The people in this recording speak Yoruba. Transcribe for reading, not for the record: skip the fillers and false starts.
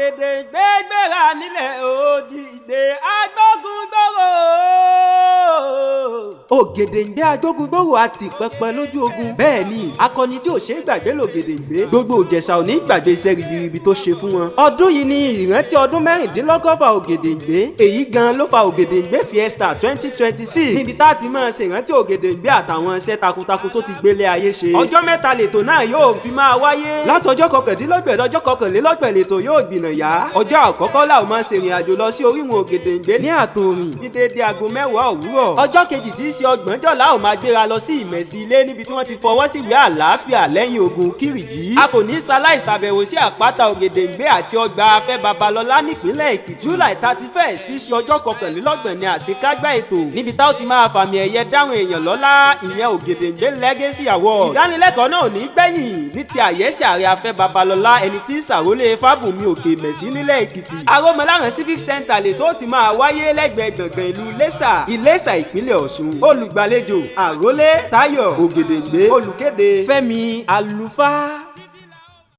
Ògèdèngbé gbéra nílẹ̀ òdìdè agbógungbòrò. Ògèdèngbé agbógungbòrò àti pẹpẹ lójú ogun. Bẹ́ẹ̀ ni akọni tí ò ṣe é gbàgbé l'Ògèdèngbé. Gbogbo Ìjẹ̀ṣà ò ní gbàgbé iṣẹ́ ribiribi tó ṣe fún wọn. Ọdún yìí ni ìrántí ọdún mẹ́rìndínlọ́gọ́fà Ògèdèngbé. Èyí gan ló fa Ògèdèngbé FIESTA 2026. Níbi tá a ti máa ṣèrántí Ògèdèngbé àtàwọn iṣẹ́ takuntakun tó ti gbélé ayé ṣe. Ọjọ́ mẹ́ta lètò náà yóò fi máa wáyé. Látọjọ́ kọkàndínlọ́gbọ̀n dọjọ́ kọkànlélọ́gbọ̀n lètò yóò gbìnàyà. Ọjọ́ àkọ́kọ́ la ó máa ṣèrìn àjò lọ sí orísun Ògèdèngbé ní Àtòrìn ní déédéé aago 10 òwúrọ̀. Ọjọ́ kejì tí í ṣe ọgbọ̀njọ́ la ó máa gbéra lọ sí Ìmẹ̀sí ilé níbi tí wọ́n ti fọwọ́ sí ìwé àlàáfíà lẹ́yìn ogun Kírìjí. A kò ní ṣaláì ṣàbẹ̀wò sí àpáta Ògèdèngbé àti ọgbà Afẹ́ Babalọ́lá nípínlẹ̀ Èkìtì. July 31st tí í ṣe ọjọ́ kọkànlélọ́gbọ̀n ni àṣekágbá ètò níbi tá ó ti máa fàmì ẹ̀yẹ dáhùn èèyàn lọ́lá ìyẹn Ògèdèngbé Legacy Award. Ìdánilẹ́kọ̀ọ́ náà ò ní gbẹ̀yìn ní ti àyẹ́sí ààrẹ Afẹ́ Babalọ́lá ẹni tí ń ṣàrólé Fábùnmi Òkè Ìmẹ̀sí nílẹ̀ Èkìtì. Arómọláràn Civic Center lè tó ti máa wáyé lẹ́gbẹ̀ẹ́ gbọ̀ngàn ìlú Iléṣà ìpínlẹ̀ Ọ̀ṣun. Olùgbàlejò Àrólé Táyọ̀ Ògèdèngbé. Olùkéde Fẹ́mi Àlùfáà.